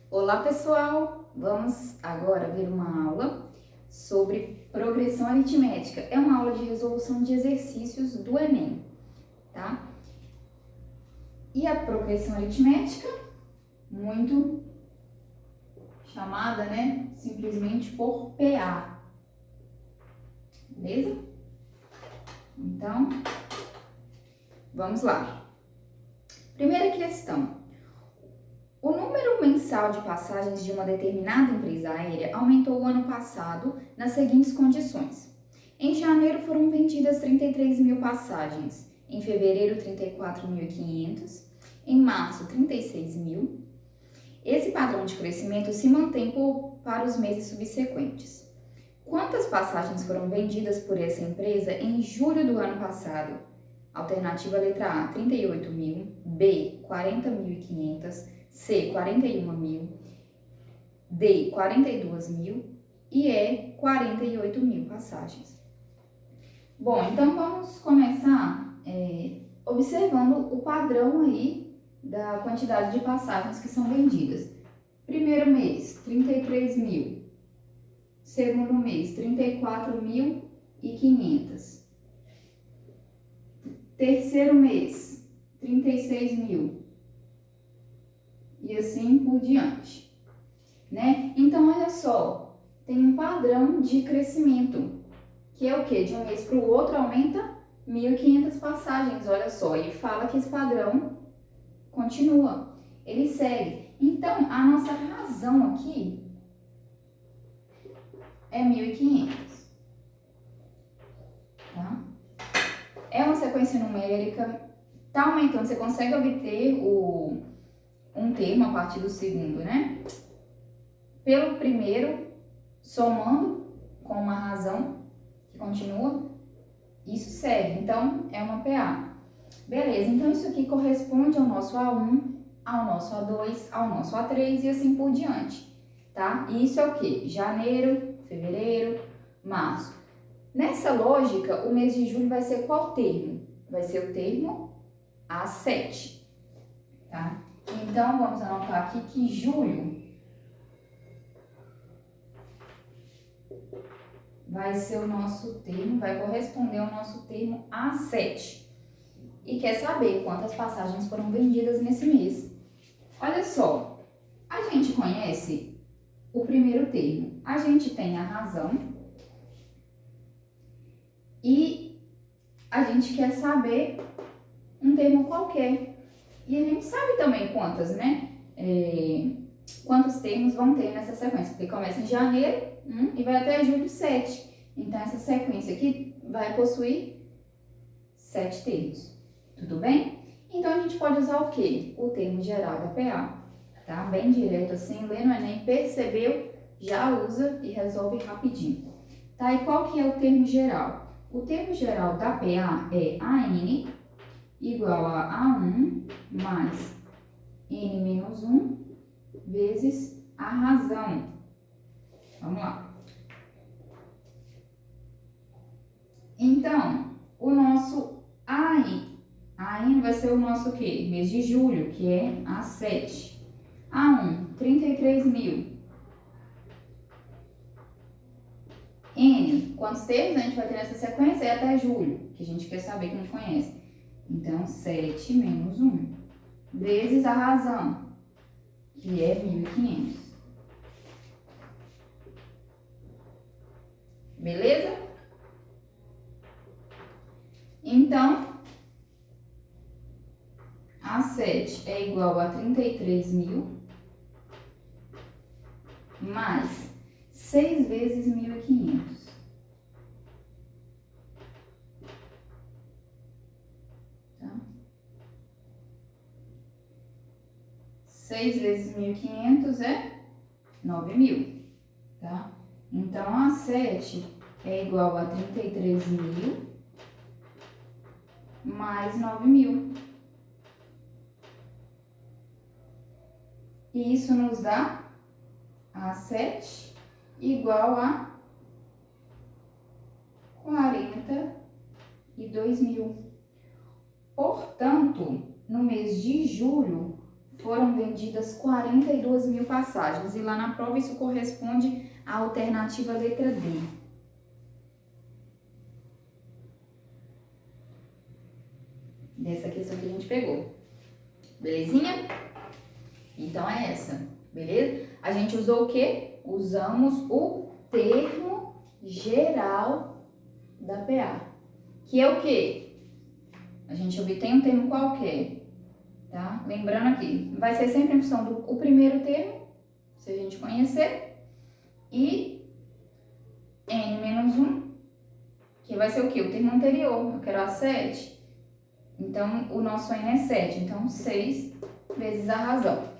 Olá, pessoal! Vamos agora ver uma aula sobre progressão aritmética. É uma aula de resolução de exercícios do Enem, tá? E a progressão aritmética, muito chamada, né, simplesmente por PA, beleza? Então, vamos lá. Primeira questão. O número mensal de passagens de uma determinada empresa aérea aumentou o ano passado nas seguintes condições. Em janeiro foram vendidas 33 mil passagens, em fevereiro 34.500, em março 36 mil. Esse padrão de crescimento se mantém para os meses subsequentes. Quantas passagens foram vendidas por essa empresa em julho do ano passado? Alternativa letra A, 38 mil, B, 40.500, C, 41 mil, D, 42 mil e E, 48 mil passagens. Bom, então vamos começar observando o padrão aí da quantidade de passagens que são vendidas. Primeiro mês, 33 mil. Segundo mês, 34.500. Terceiro mês, 36 mil. E assim por diante, né? Então, olha só, tem um padrão de crescimento, que é o quê? De um mês para o outro aumenta 1.500 passagens, olha só. E fala que esse padrão continua, ele segue. Então, a nossa razão aqui é 1.500, tá? É uma sequência numérica, tá aumentando, você consegue obter um termo a partir do segundo, né? Pelo primeiro, somando com uma razão que continua, isso segue. Então, é uma PA. Beleza, então isso aqui corresponde ao nosso A1, ao nosso A2, ao nosso A3 e assim por diante, tá? E isso é o quê? Janeiro, fevereiro, março. Nessa lógica, o mês de julho vai ser qual termo? Vai ser o termo A7, tá? Então, vamos anotar aqui que julho vai ser o nosso termo, vai corresponder ao nosso termo A7. E quer saber quantas passagens foram vendidas nesse mês. Olha só, a gente conhece o primeiro termo, a gente tem a razão e a gente quer saber um termo qualquer. E a gente sabe também quantas, né? Quantos termos vão ter nessa sequência, porque começa em janeiro e vai até julho 7. Então, essa sequência aqui vai possuir 7 termos, tudo bem? Então, a gente pode usar o quê? O termo geral da PA, tá? Bem direto assim, lê no Enem, percebeu, já usa e resolve rapidinho. Tá, e qual que é o termo geral? O termo geral da PA é AN igual a A1 mais N menos 1 vezes a razão. Vamos lá. Então, o nosso AN vai ser o nosso o quê? Mês de julho, que é A7. A1, 33 mil. N, quantos termos a gente vai ter nessa sequência? É até julho, que a gente quer saber, que não conhece. Então, 7 menos 1 vezes a razão, que é 1.500. Beleza? Então, A7 é igual a 33 mil mais 6 vezes 1.500. Tá? 6 vezes 1.500 é 9.000, tá? Então, A7 é igual a 33 mil mais 9.000. E isso nos dá A7 igual a 42 mil. Portanto, no mês de julho foram vendidas 42 mil passagens. E lá na prova isso corresponde à alternativa letra D. Dessa questão que a gente pegou. Belezinha? Então é essa, beleza? A gente usou o quê? Usamos o termo geral da PA. Que é o quê? A gente obtém um termo qualquer, tá? Lembrando aqui, vai ser sempre em função do primeiro termo, se a gente conhecer, e n menos 1, que vai ser o quê? O termo anterior, eu quero a 7. Então, o nosso n é 7, então 6 vezes a razão.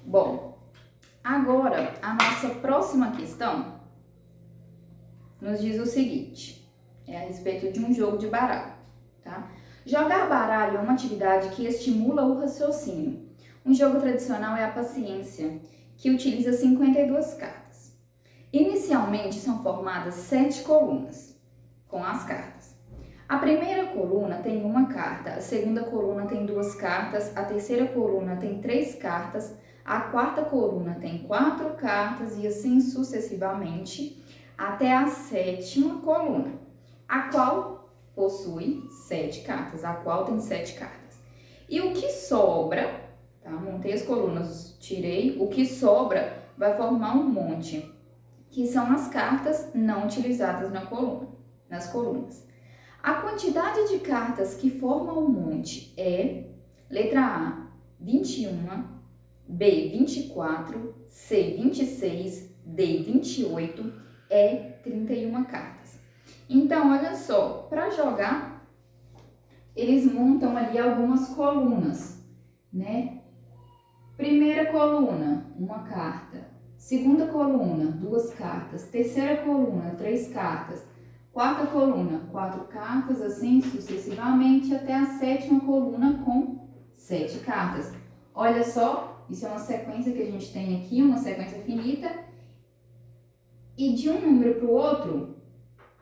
Bom, agora a nossa próxima questão nos diz o seguinte, é a respeito de um jogo de baralho, tá? Jogar baralho é uma atividade que estimula o raciocínio. Um jogo tradicional é a paciência, que utiliza 52 cartas. Inicialmente são formadas 7 colunas com as cartas. A primeira coluna tem uma carta, a segunda coluna tem 2 cartas, a terceira coluna tem 3 cartas, a quarta coluna tem 4 cartas e assim sucessivamente até a sétima coluna, a qual possui 7 cartas, a qual tem 7 cartas. E o que sobra, tá? Montei as colunas, tirei, o que sobra vai formar um monte, que são as cartas não utilizadas na coluna, nas colunas. A quantidade de cartas que formam o monte é, letra A, 21, B, 24, C, 26, D, 28, E, 31 cartas. Então, olha só, para jogar, eles montam ali algumas colunas, né? Primeira coluna, uma carta. Segunda coluna, 2 cartas. Terceira coluna, 3 cartas. Quarta coluna, 4 cartas, assim sucessivamente, até a sétima coluna com 7 cartas. Olha só, isso é uma sequência que a gente tem aqui, uma sequência finita. E de um número para o outro,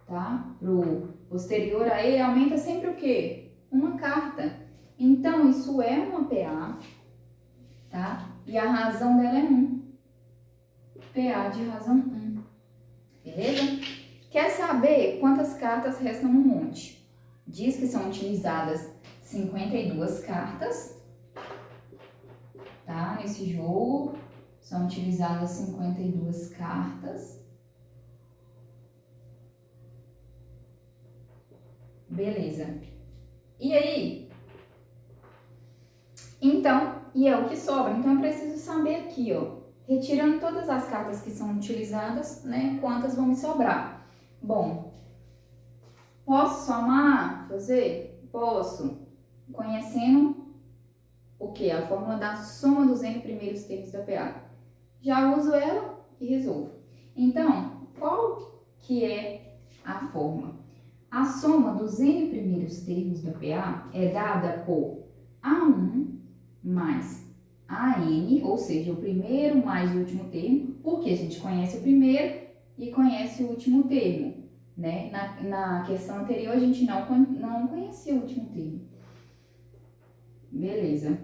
tá? Para o posterior a ele, aumenta sempre o quê? Uma carta. Então, isso é uma PA, tá? E a razão dela é 1. PA de razão 1. Beleza? Quer saber quantas cartas restam no monte? Diz que são utilizadas 52 cartas, tá? Nesse jogo, são utilizadas 52 cartas. Beleza. E aí? Então, e é o que sobra. Então, eu preciso saber aqui, ó. Retirando todas as cartas que são utilizadas, né? Quantas vão me sobrar? Bom, posso somar? Fazer? Posso. Conhecendo o que? A fórmula da soma dos n primeiros termos da PA. Já uso ela e resolvo. Então, qual que é a fórmula? A soma dos n primeiros termos da PA é dada por A1 mais AN, ou seja, o primeiro mais o último termo, porque a gente conhece o primeiro e conhece o último termo, né? Na questão anterior a gente não conhecia o último termo. Beleza.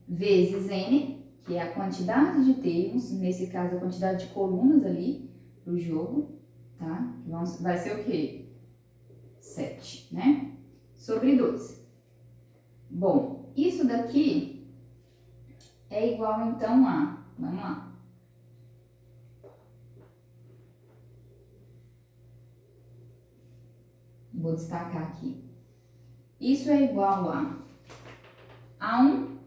Vezes n, que é a quantidade de termos, nesse caso a quantidade de colunas ali do jogo, tá? Vai ser o quê? 7, né? Sobre 2. Bom, isso daqui é igual então a, vamos lá. Vou destacar aqui. Isso é igual a A1,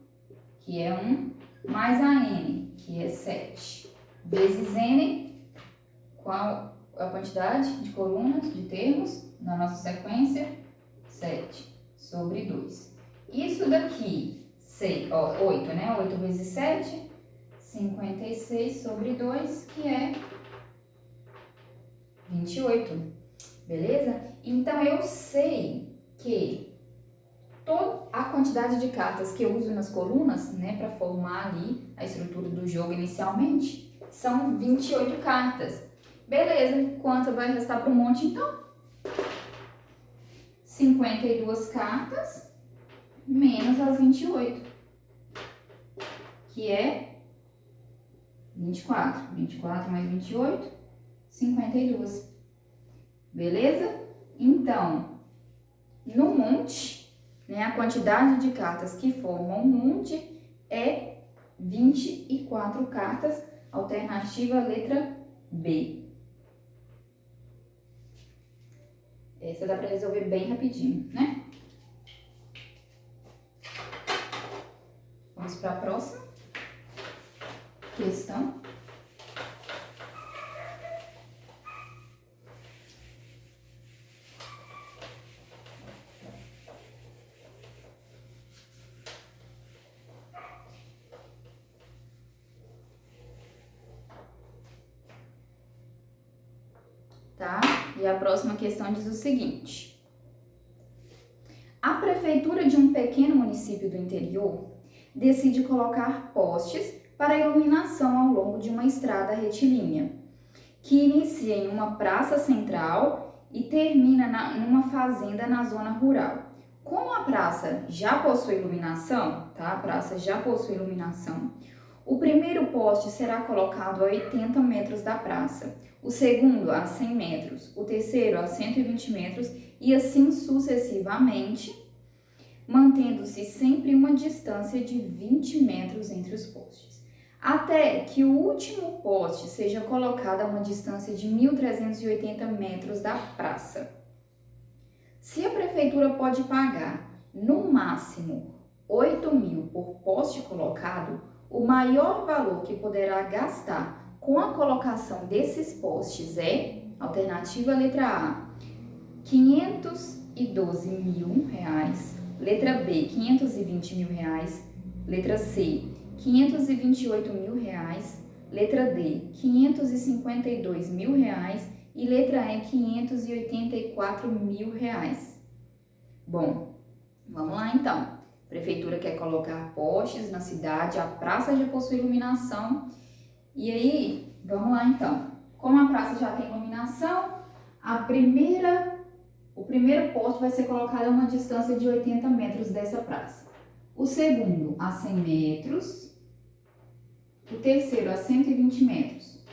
que é 1, mais a N, que é 7, vezes N, qual a quantidade de colunas, de termos, na nossa sequência? 7, sobre 2. Isso daqui, 8, né? 8 vezes 7, 56 sobre 2, que é 28, beleza? Então, eu sei que toda a quantidade de cartas que eu uso nas colunas, né, para formar ali a estrutura do jogo inicialmente, são 28 cartas. Beleza, quanto vai restar para o monte, então? 52 cartas menos as 28, que é 24. 24 mais 28, 52. Beleza? Então, no monte, né, a quantidade de cartas que formam um monte é 24 cartas, alternativa letra B. Essa dá para resolver bem rapidinho, né? Vamos para a próxima questão. Tá? E a próxima questão diz o seguinte: a prefeitura de um pequeno município do interior decide colocar postes para iluminação ao longo de uma estrada retilínea, que inicia em uma praça central e termina numa fazenda na zona rural. Como a praça já possui iluminação, tá? A praça já possui iluminação. O primeiro poste será colocado a 80 metros da praça, o segundo a 100 metros, o terceiro a 120 metros e assim sucessivamente, mantendo-se sempre uma distância de 20 metros entre os postes, até que o último poste seja colocado a uma distância de 1.380 metros da praça. Se a prefeitura pode pagar, no máximo, 8.000 por poste colocado, o maior valor que poderá gastar com a colocação desses postes é, alternativa letra A, 512 mil reais, letra B, 520 mil reais, letra C, 528 mil reais, letra D, 552 mil reais e letra E, 584 mil reais. Bom, vamos lá então. A prefeitura quer colocar postes na cidade, a praça já possui iluminação. E aí, vamos lá então. Como a praça já tem iluminação, o primeiro poste vai ser colocado a uma distância de 80 metros dessa praça. O segundo a 100 metros. O terceiro a 120 metros.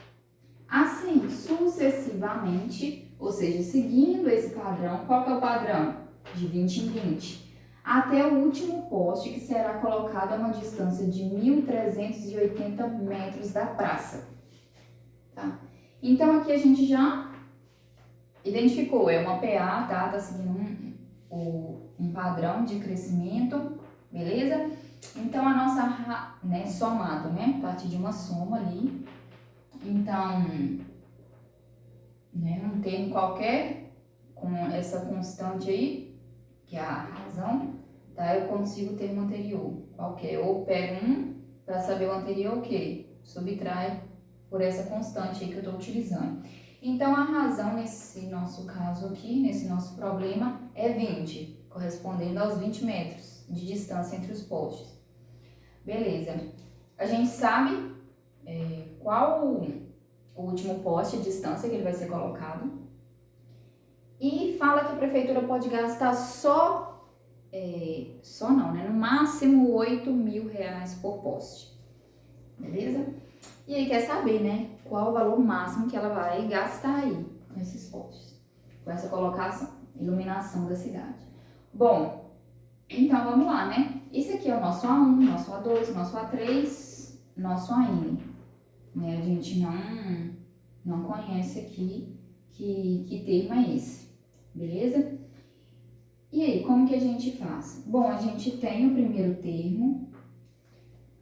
Assim, sucessivamente, ou seja, seguindo esse padrão, qual que é o padrão? De 20 em 20. Até o último poste, que será colocado a uma distância de 1.380 metros da praça. Tá? Então, aqui a gente já identificou, é uma PA, tá? Tá seguindo um padrão de crescimento, beleza? Então, a nossa, né, somado, né? A partir de uma soma ali. Então, né, um termo qualquer, com essa constante aí, que é a razão, tá? Eu consigo o termo anterior, qualquer. Ou pego um, para saber o anterior, o quê? Subtrai por essa constante aí que eu estou utilizando. Então, a razão nesse nosso caso aqui, nesse nosso problema, é 20, correspondendo aos 20 metros de distância entre os postes. Beleza. A gente sabe qual o último poste, a distância que ele vai ser colocado. E fala que a prefeitura pode gastar no máximo 8.000 reais por poste. Beleza? E aí quer saber, né, qual o valor máximo que ela vai gastar aí com esses postes, com essa colocação, iluminação da cidade. Bom, então vamos lá, né? Isso aqui é o nosso A1, nosso A2, nosso A3, nosso AN. Né? A gente não conhece aqui que termo é esse, beleza? E aí, como que a gente faz? Bom, a gente tem o primeiro termo,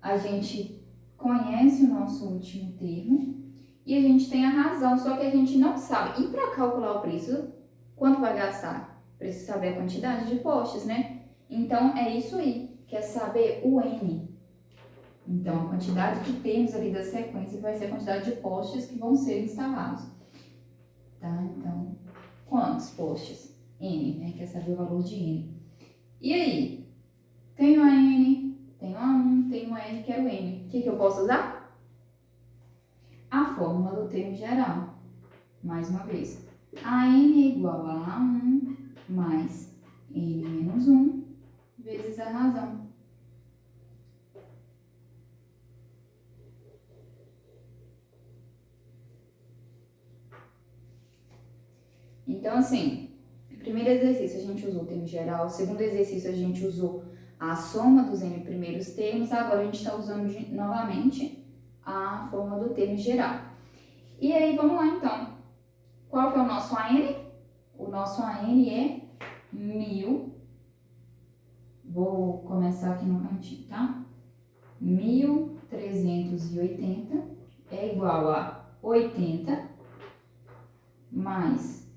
a gente conhece o nosso último termo e a gente tem a razão, só que a gente não sabe. E para calcular o preço, quanto vai gastar? Precisa saber a quantidade de postes, né? Então, é isso aí, quer saber o N. Então, a quantidade de termos ali da sequência vai ser a quantidade de postes que vão ser instalados. tá? Então, quantos postes? N, né? Quer saber o valor de N. E aí? Tenho a N, tenho a 1, tenho a R, quero N. O que eu posso usar? A fórmula do termo geral. Mais uma vez. A N é igual a A1 mais N menos 1 vezes a razão. Então, assim, primeiro exercício a gente usou o termo geral, segundo exercício a gente usou a soma dos N primeiros termos, agora a gente está usando novamente a fórmula do termo geral. E aí, vamos lá então. Qual que é o nosso AN? O nosso AN é 1000. Vou começar aqui no cantinho, tá? 1380 é igual a 80 mais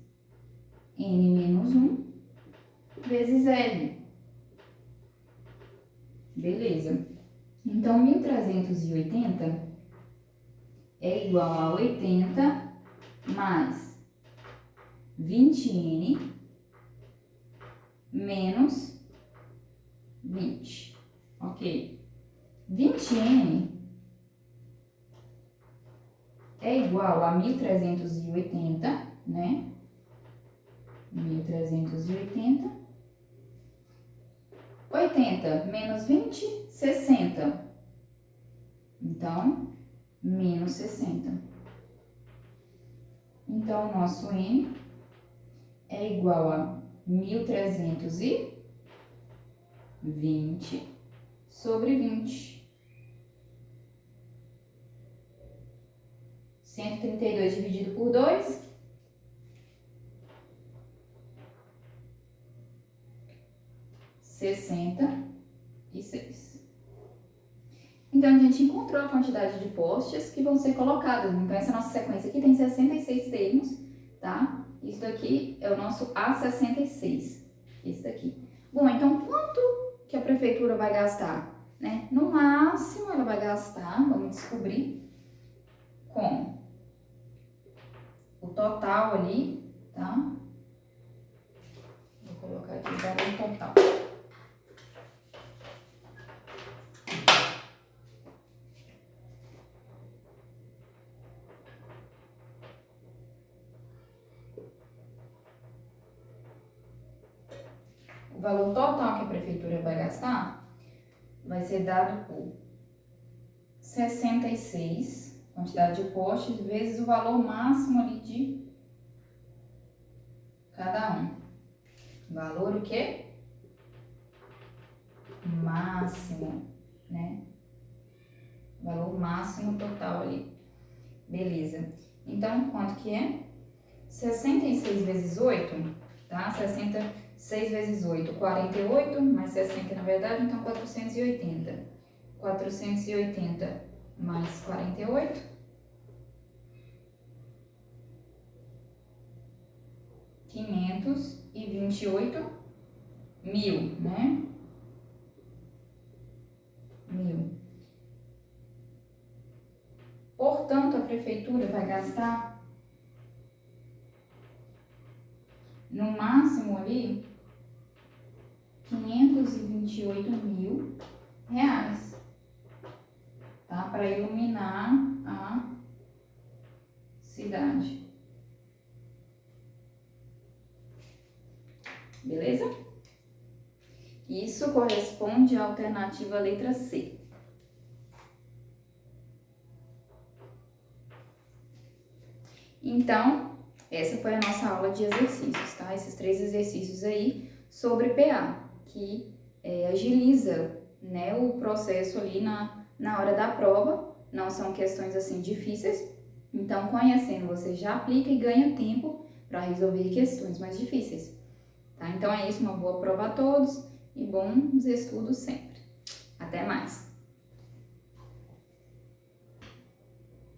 N menos 1 vezes L. Beleza. Então, 1380 é igual a 80 mais 20N menos 20. Ok. 20N é igual a 1380, né? 1380. 80 menos 20, 60. Então, menos 60. Então, o nosso N é igual a 1320 sobre 20. 132 dividido por 2. 66. Então, a gente encontrou a quantidade de postes que vão ser colocados. Então, essa nossa sequência aqui tem 66 termos, tá? Isso daqui é o nosso A66. Esse daqui. Bom, então, quanto que a prefeitura vai gastar? Né? No máximo, ela vai gastar, vamos descobrir, com o total ali, tá? Vou colocar aqui o valor total. O valor total que a prefeitura vai gastar vai ser dado por 66, quantidade de postes, vezes o valor máximo ali de cada um. Valor o quê? Máximo, né? Valor máximo total ali. Beleza. Então, quanto que é? 66 vezes 8, tá? 66 vezes 8, 48, mais 60 na verdade, então 480. 480 mais 48. 528 mil, né? 1000. Portanto, a prefeitura vai gastar no máximo ali 528 mil reais, tá? Para iluminar a cidade. Beleza? Isso corresponde à alternativa letra C. Então, essa foi a nossa aula de exercícios, tá? Esses 3 exercícios aí sobre PA, que agiliza, né, o processo ali na hora da prova. Não são questões assim difíceis, então conhecendo você já aplica e ganha tempo para resolver questões mais difíceis, tá? Então é isso, uma boa prova a todos e bons estudos sempre. Até mais!